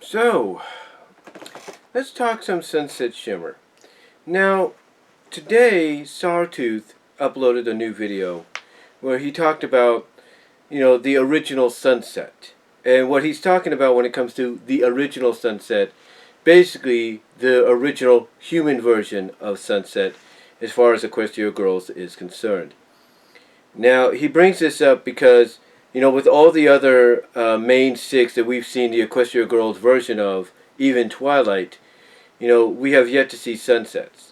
So, let's talk some Sunset Shimmer. Now, today Sawtooth uploaded a new video where he talked about, the original Sunset. And what he's talking about when it comes to the original Sunset, basically the original human version of Sunset as far as Equestria Girls is concerned. Now, he brings this up because, with all the other main six that we've seen the Equestria Girls version of, even Twilight, we have yet to see sunsets.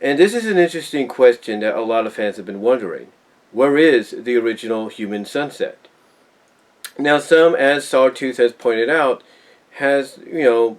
And this is an interesting question that a lot of fans have been wondering. Where is the original human sunset? Now, some, as Sawtooth has pointed out, some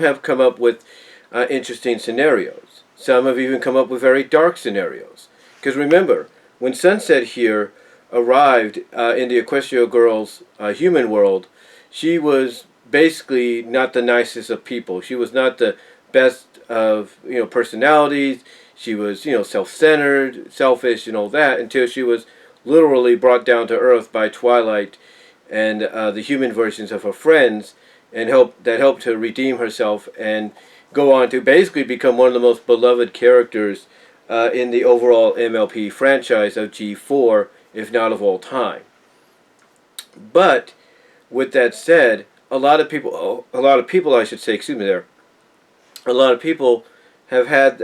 have come up with interesting scenarios. Some have even come up with very dark scenarios. Because remember, when Sunset here arrived in the Equestria Girls' human world, she was basically not the nicest of people. She was not the best of personalities. She was self-centered, selfish, and all that until she was literally brought down to earth by Twilight and the human versions of her friends, and helped her redeem herself and go on to basically become one of the most beloved characters in the overall MLP franchise of G4, if not of all time. But with that said, a lot of people, I should say, excuse me there, a lot of people have had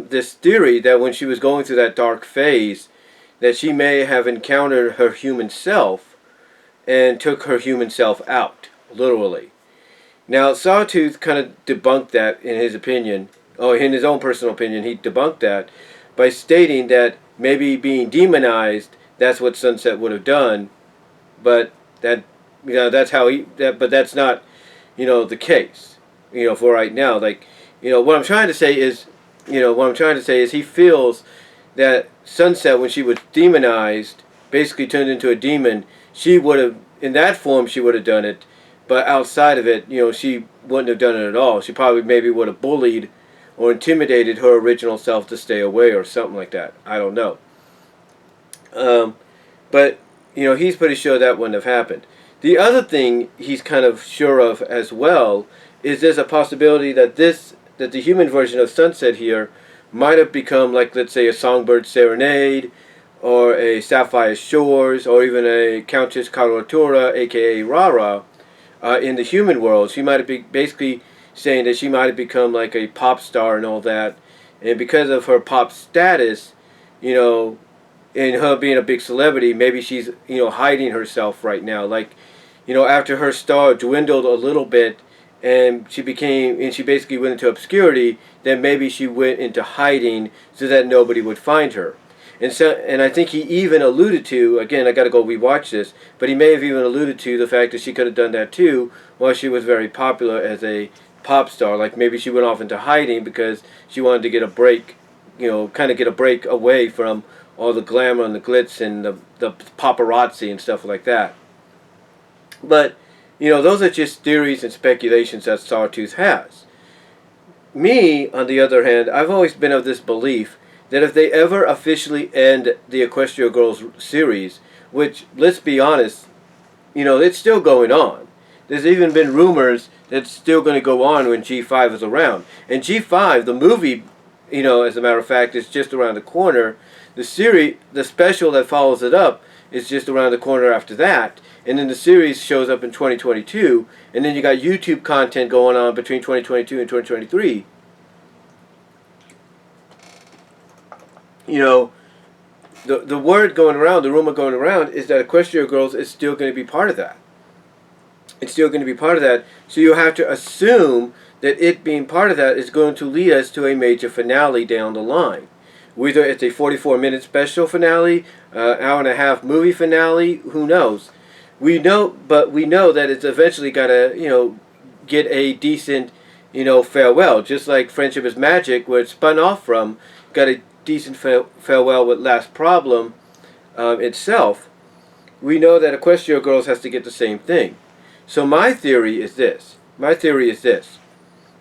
this theory that when she was going through that dark phase, that she may have encountered her human self and took her human self out, literally. Now, Sawtooth kind of debunked that in his opinion, or in his own personal opinion, he debunked that by stating that maybe being demonized, that's what Sunset would have done, but that's how but that's not, the case, for right now. Like, what I'm trying to say is, he feels that Sunset, when she was demonized, basically turned into a demon, she would have, in that form, she would have done it, but outside of it, she wouldn't have done it at all. She probably maybe would have bullied or intimidated her original self to stay away or something like that. I don't know. But, he's pretty sure that wouldn't have happened. The other thing he's kind of sure of as well is there's a possibility that the human version of Sunset here might have become, like, let's say, a Songbird Serenade, or a Sapphire Shores, or even a Countess Coloratura, aka Rara, in the human world. She might have been basically saying that she might have become like a pop star and all that, and because of her pop status, and her being a big celebrity, maybe she's hiding herself right now. Like, after her star dwindled a little bit, and she basically went into obscurity, then maybe she went into hiding so that nobody would find her. And I think he even alluded to, again, I got to go rewatch this, but he may have even alluded to the fact that she could have done that too while she was very popular as a pop star. Like, maybe she went off into hiding because she wanted to get a break, kind of get a break away from all the glamour and the glitz and the paparazzi and stuff like that. But, those are just theories and speculations that Sawtooth has. Me, on the other hand, I've always been of this belief that if they ever officially end the Equestria Girls series, which, let's be honest, it's still going on. There's even been rumors that it's still going to go on when G5 is around. And G5, the movie, as a matter of fact, is just around the corner. The special that follows it up is just around the corner after that. And then the series shows up in 2022. And then you got YouTube content going on between 2022 and 2023. The word going around, the rumor going around, is that Equestria Girls is still going to be part of that. It's still going to be part of that. So you have to assume that it being part of that is going to lead us to a major finale down the line. Whether it's a 44-minute special finale, hour and a half movie finale, who knows? But we know that it's eventually got to, get a decent, farewell. Just like Friendship is Magic, where it spun off from, got a decent farewell with Last Problem itself. We know that Equestria Girls has to get the same thing. So my theory is this.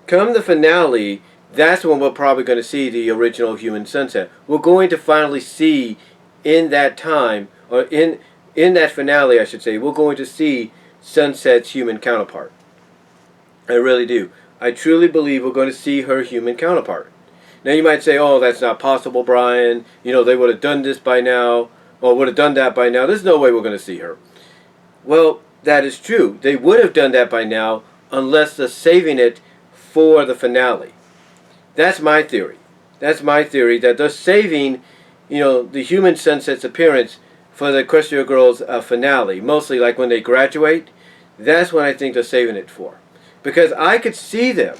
Come the finale, that's when we're probably going to see the original human sunset. We're going to finally see in that time, or in that finale, I should say, we're going to see Sunset's human counterpart. I really do. I truly believe we're going to see her human counterpart. Now you might say, oh, that's not possible, Brian. They would have done this by now, or would have done that by now. There's no way we're going to see her. Well, that is true. They would have done that by now unless they're saving it for the finale. That's my theory. That's my theory, that they're saving, the human Sunset's appearance for the Equestria Girls finale. Mostly like when they graduate. That's what I think they're saving it for. Because I could see them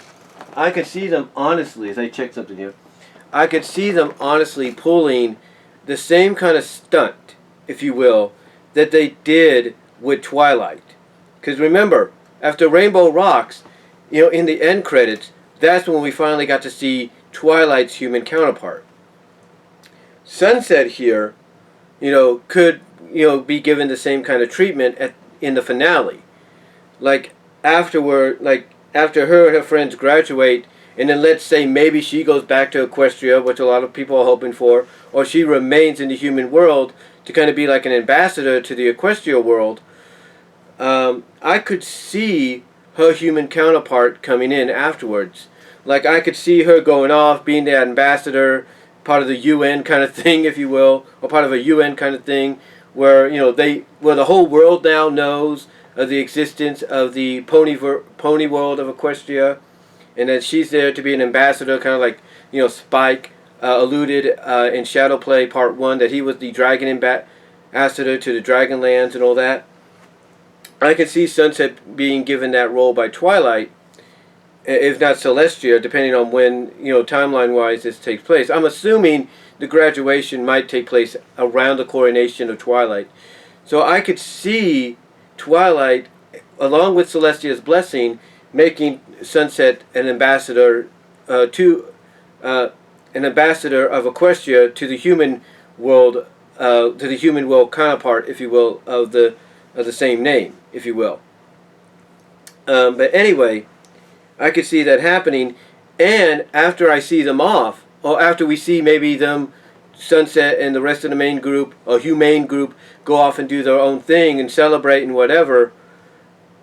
honestly, as I check something here, I could see them honestly pulling the same kind of stunt, if you will, that they did with Twilight. Because remember, after Rainbow Rocks, in the end credits, that's when we finally got to see Twilight's human counterpart. Sunset here, could, be given the same kind of treatment in the finale. After her and her friends graduate, and then let's say maybe she goes back to Equestria, which a lot of people are hoping for, or she remains in the human world to kind of be like an ambassador to the Equestria world. I could see her human counterpart coming in afterwards. I could see her going off, being the ambassador, part of the UN kind of thing, if you will, or part of a UN kind of thing, where where the whole world now knows of the existence of the pony world of Equestria, and that she's there to be an ambassador, kind of like Spike alluded in Shadowplay Part 1, that he was the dragon ambassador to the Dragonlands and all that. I could see Sunset being given that role by Twilight, if not Celestia, depending on when, timeline-wise this takes place. I'm assuming the graduation might take place around the coronation of Twilight. So I could see Twilight, along with Celestia's blessing, making Sunset an ambassador of Equestria to the human world, counterpart, if you will, of the same name, if you will. But anyway, I could see that happening, and after I see them off, or after we see maybe them, Sunset and the rest of the main group, or humane group, go off and do their own thing and celebrate and whatever,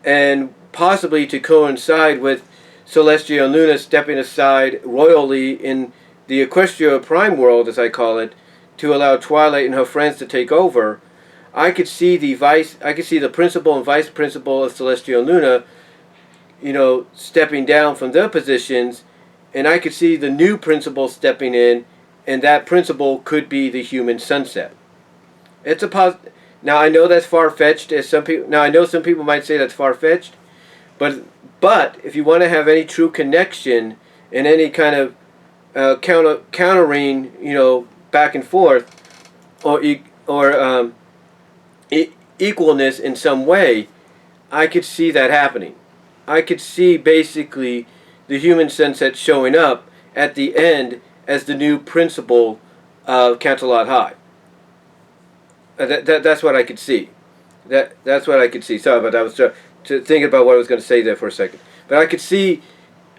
and possibly to coincide with Celestia and Luna stepping aside royally in the Equestria Prime world, as I call it, to allow Twilight and her friends to take over. I could see the principal and vice principal of Celestia and Luna, stepping down from their positions, and I could see the new principal stepping in, and that principal could be the human Sunset. It's a Now I know that's far-fetched, Now I know some people might say that's far-fetched, but if you want to have any true connection and any kind of countering, back and forth, or equalness in some way, I could see that happening. I could see basically the human Sunset showing up at the end as the new principal of Canterlot High. That's what I could see. That's what I could see. Sorry about that. I was thinking about what I was going to say there for a second. But I could see,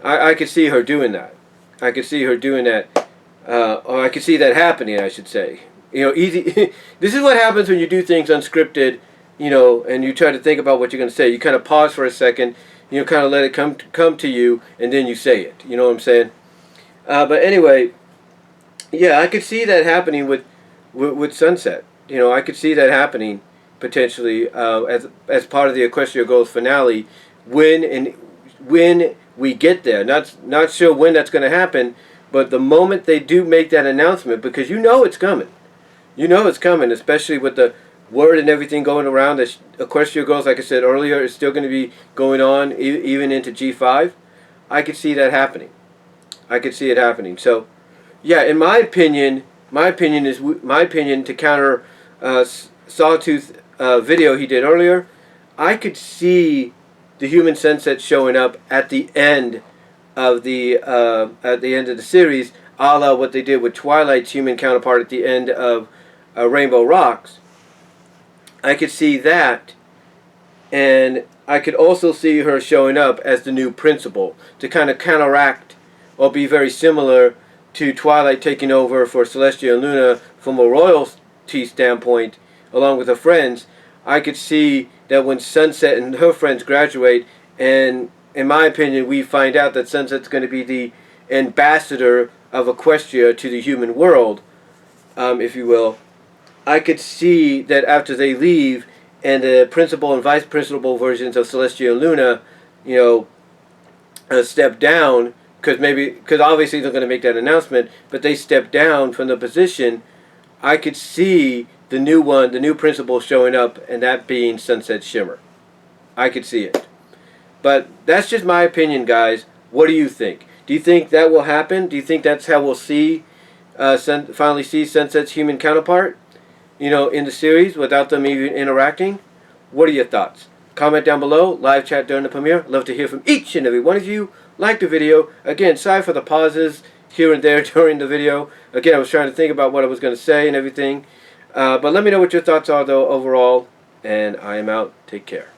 I could see her doing that. I could see her doing that, or I could see that happening, I should say. Easy. This is what happens when you do things unscripted, and you try to think about what you're going to say. You kind of pause for a second, kind of let it come to you, and then you say it. You know what I'm saying? But anyway, yeah, I could see that happening with Sunset. I could see that happening potentially as part of the Equestria Girls finale when we get there. Not sure when that's going to happen, but the moment they do make that announcement, because it's coming. It's coming, especially with the word and everything going around that Equestria Girls, like I said earlier, is still going to be going on even into G5. I could see that happening. I could see it happening. So, yeah, in my opinion to counter Sawtooth video he did earlier, I could see the human Sunset showing up at the end of the series, a la what they did with Twilight's human counterpart at the end of Rainbow Rocks. I could see that, and I could also see her showing up as the new principal to kind of counteract or be very similar to Twilight taking over for Celestia and Luna from a royalty standpoint, along with her friends. I could see that when Sunset and her friends graduate, and in my opinion, we find out that Sunset's going to be the ambassador of Equestria to the human world, if you will, I could see that after they leave and the principal and vice principal versions of Celestia and Luna, you know, step down, because obviously they're going to make that announcement, but they step down from the position. I could see the new principal showing up, and that being Sunset Shimmer. I could see it. But that's just my opinion, guys. What do you think? Do you think that will happen? Do you think that's how we'll see, finally see Sunset's human counterpart, you know, in the series without them even interacting? What are your thoughts? Comment down below. Live chat during the premiere. Love to hear from each and every one of you. Like the video. Again, sorry for the pauses here and there during the video. Again, I was trying to think about what I was going to say and everything. But let me know what your thoughts are, though, overall. And I am out. Take care.